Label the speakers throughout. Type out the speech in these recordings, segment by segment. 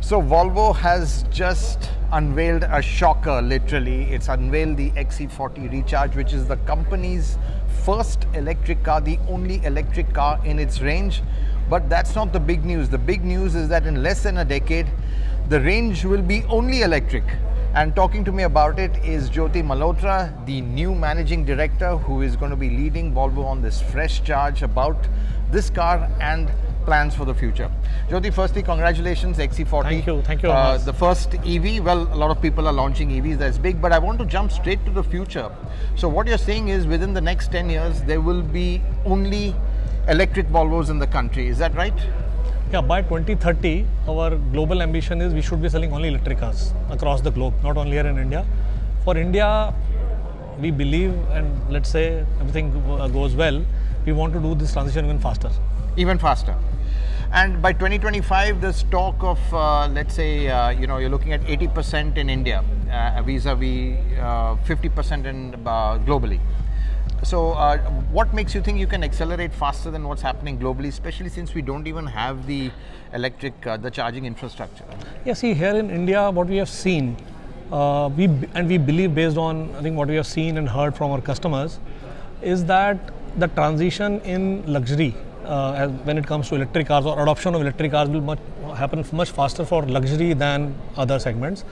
Speaker 1: So Volvo has just unveiled a shocker, literally. It's unveiled the XC40 Recharge, which is the company's first electric car, the only electric car in its range. But that's not the big news. The big news is that in less than a decade, the range will be only electric. And talking to me about it is Jyoti Malhotra, the new managing director, who is going to be leading Volvo on this fresh charge about this car and plans for the future. Jyoti, firstly, congratulations, XC40.
Speaker 2: Thank you.
Speaker 1: The first EV, well, a lot of people are launching EVs, that's big, but I want to jump straight to the future. So what you're saying is within the next 10 years, there will be only electric Volvos in the country, is that right?
Speaker 2: Yeah, by 2030, our global ambition is we should be selling only electric cars across the globe, not only here in India. For India, we believe, and let's say everything goes well, we want to do this transition even faster.
Speaker 1: Even faster. And by 2025, there's talk of, let's say, you're looking at 80% in India, vis-a-vis 50% in globally. So what makes you think you can accelerate faster than what's happening globally, especially since we don't even have the electric, the charging infrastructure?
Speaker 2: Yeah, see, here in India, what we have seen, we believe based on, I think, what we have seen and heard from our customers, is that the transition in luxury, when it comes to electric cars or adoption of electric cars will happen much faster for luxury than other segments.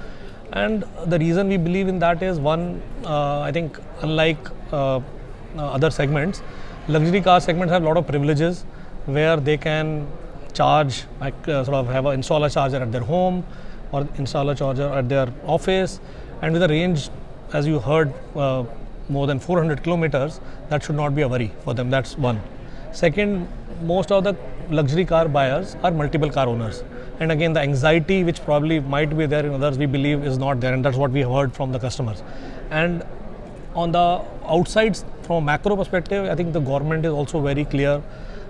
Speaker 2: And the reason we believe in that is, one, I think unlike other segments, luxury car segments have a lot of privileges where they can charge, install a charger at their home or install a charger at their office, and with a range, as you heard, more than 400 kilometers, that should not be a worry for them. That's one. Second, most of the luxury car buyers are multiple car owners. And again, the anxiety which probably might be there in others, we believe is not there, and that's what we heard from the customers. And on the outside, from a macro perspective, I think the government is also very clear.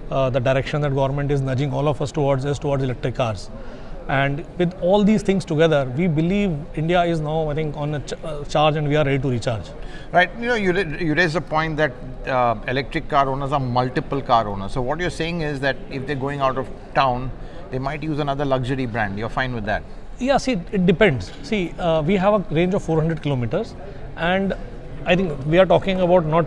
Speaker 2: The direction that government is nudging all of us towards is towards electric cars. And with all these things together, we believe India is now, I think, on a charge, and we are ready to recharge.
Speaker 1: Right. You raised a point that electric car owners are multiple car owners. So what you're saying is that if they're going out of town, they might use another luxury brand. You're fine with that?
Speaker 2: Yeah, see, it depends. See, we have a range of 400 kilometers, and I think we are talking about not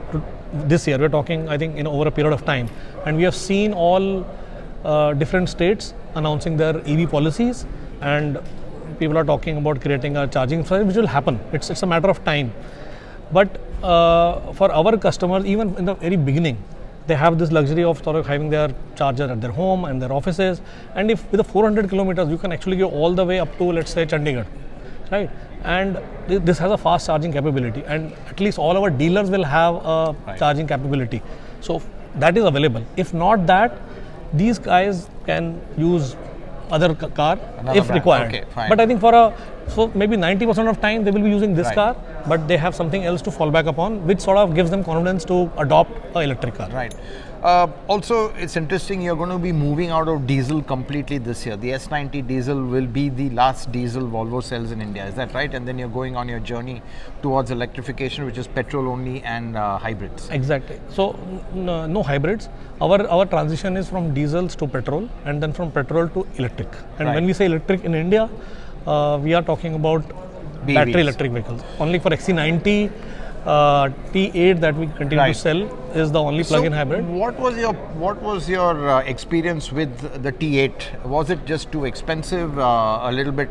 Speaker 2: this year, we're talking, I think, over a period of time. And we have seen all different states announcing their EV policies, and people are talking about creating a charging infrastructure, which will happen. It's a matter of time. But for our customers, even in the very beginning, they have this luxury of sort of having their charger at their home and their offices. And if with the 400 kilometers, you can actually go all the way up to, let's say, Chandigarh, right? And this has a fast charging capability, and at least all our dealers will have a charging capability. So that is available. If not that, these guys can use other car if required.
Speaker 1: Okay, fine.
Speaker 2: But I think so maybe 90% of time they will be using this car, but they have something else to fall back upon, which sort of gives them confidence to adopt an electric car.
Speaker 1: Right. Also, it's interesting, you're going to be moving out of diesel completely this year. The S90 diesel will be the last diesel Volvo sells in India. Is that right? And then you're going on your journey towards electrification, which is petrol only and hybrids.
Speaker 2: Exactly. So no hybrids. Our transition is from diesels to petrol, and then from petrol to electric. And when we say electric in India, we are talking about BEVs. Battery electric vehicles. Only for XC90, T8 that we continue to sell is the only plug-in hybrid.
Speaker 1: What was your experience with the T8? Was it just too expensive? A little bit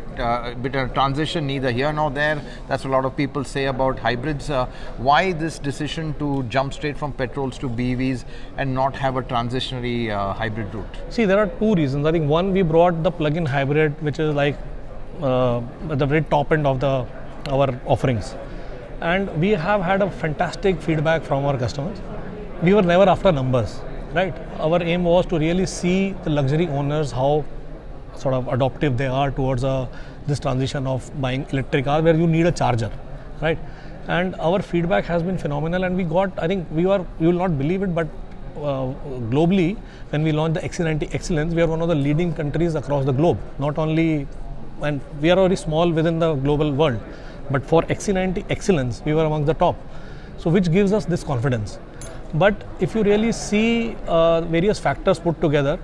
Speaker 1: of transition, neither here nor there. That's what a lot of people say about hybrids. Why this decision to jump straight from petrols to BEVs and not have a transitionary hybrid route?
Speaker 2: See, there are two reasons. I think one, we brought the plug-in hybrid, which is like at the very top end of our offerings. And we have had a fantastic feedback from our customers. We were never after numbers, right? Our aim was to really see the luxury owners, how sort of adoptive they are towards this transition of buying electric car where you need a charger, right? And our feedback has been phenomenal, and we got, I think you will not believe it, but globally, when we launched the XC90 Excellence, we are one of the leading countries across the globe. Not only, and we are very small within the global world, but for XC90 Excellence, we were among the top. So which gives us this confidence. But if you really see various factors put together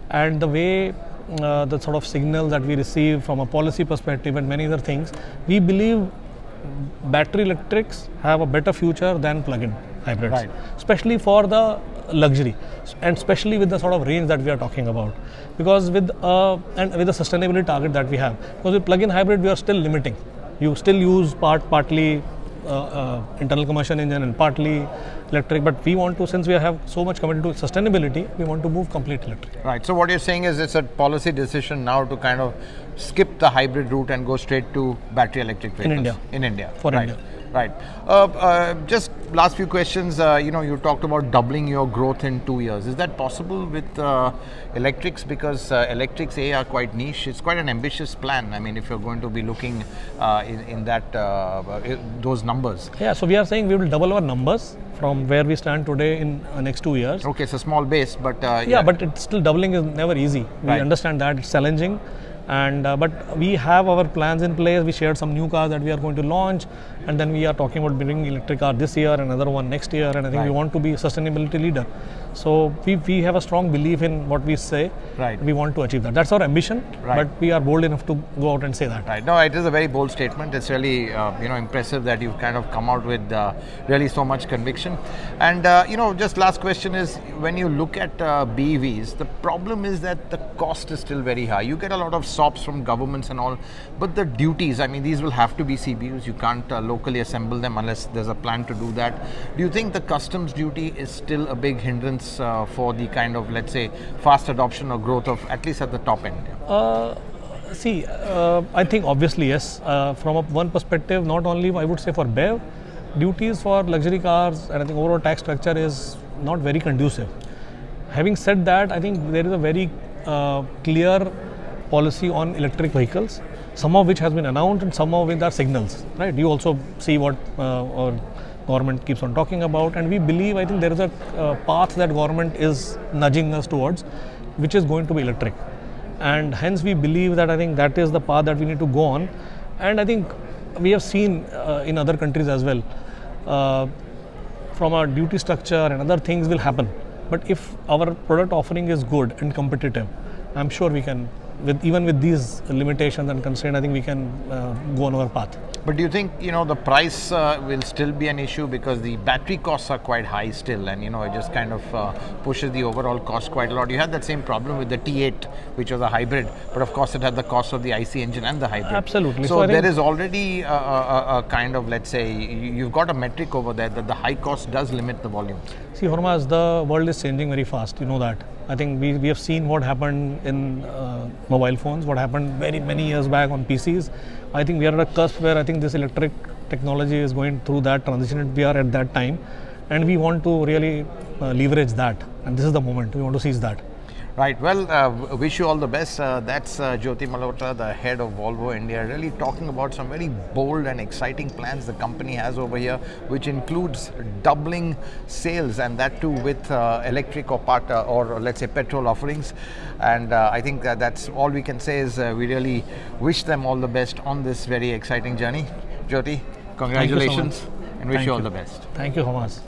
Speaker 2: and the way the sort of signals that we receive from a policy perspective and many other things, we believe battery electrics have a better future than plug-in hybrids,
Speaker 1: Right.
Speaker 2: especially for the luxury, and especially with the sort of range that we are talking about. Because with and with the sustainability target that we have, because with plug-in hybrid we are still limiting. You still use partly internal combustion engine and partly electric, but we want to, since we have so much committed to sustainability, we want to move complete electric.
Speaker 1: Right. So what you're saying is it's a policy decision now to kind of skip the hybrid route and go straight to battery electric vehicles.
Speaker 2: In India.
Speaker 1: In India.
Speaker 2: For
Speaker 1: right.
Speaker 2: India.
Speaker 1: Right. Just last few questions. You talked about doubling your growth in 2 years. Is that possible with electrics? Because electrics are quite niche. It's quite an ambitious plan. I mean, if you're going to be looking in that those numbers.
Speaker 2: Yeah. So we are saying we will double our numbers from where we stand today in next 2 years.
Speaker 1: Okay, it's a small base, but
Speaker 2: yeah, but it's still doubling is never easy. We
Speaker 1: Right.
Speaker 2: understand that it's challenging, and but we have our plans in place. We shared some new cars that we are going to launch, and then we are talking about bringing electric car this year, another one next year, and I think we
Speaker 1: Right.
Speaker 2: want to be a sustainability leader. So we have a strong belief in what we say.
Speaker 1: Right.
Speaker 2: We want to achieve that. That's our ambition.
Speaker 1: Right.
Speaker 2: But we are bold enough to go out and say that.
Speaker 1: Right. No, it is a very bold statement. It's really impressive that you've kind of come out with really so much conviction. And just last question is, when you look at BEVs, the problem is that the cost is still very high. You get a lot of SOPs from governments and all, but the duties, I mean, these will have to be CBUs. You can't locally assemble them unless there's a plan to do that. Do you think the customs duty is still a big hindrance for the kind of, let's say, fast adoption or growth of, at least at the top end?
Speaker 2: I think obviously yes. From one perspective, not only I would say for BEV, duties for luxury cars and I think overall tax structure is not very conducive. Having said that, I think there is a very clear policy on electric vehicles, some of which has been announced and some of which are signals. Right? You also see what our government keeps on talking about, and we believe, I think there is a path that government is nudging us towards, which is going to be electric. And hence we believe that I think that is the path that we need to go on. And I think we have seen in other countries as well, from our duty structure and other things will happen. But if our product offering is good and competitive, I'm sure we can, even with these limitations and constraints, I think we can go on our path.
Speaker 1: But do you think, the price will still be an issue because the battery costs are quite high still, and, it just kind of pushes the overall cost quite a lot? You had that same problem with the T8, which was a hybrid, but of course it had the cost of the IC engine and the hybrid.
Speaker 2: Absolutely.
Speaker 1: So there is already a kind of, let's say, you've got a metric over there that the high cost does limit the volume.
Speaker 2: See, Hormazd, the world is changing very fast, you know that. I think we have seen what happened in mobile phones, what happened many years back on PCs. I think we are at a cusp where I think this electric technology is going through that transition, and we are at that time, and we want to really leverage that, and this is the moment we want to seize that.
Speaker 1: Right. Well, wish you all the best. That's Jyoti Malhotra, the head of Volvo India, really talking about some very bold and exciting plans the company has over here, which includes doubling sales, and that too with electric or let's say petrol offerings. And I think that's all we can say is we really wish them all the best on this very exciting journey. Jyoti, congratulations, and wish you all the best.
Speaker 2: Thank you, Hormazd.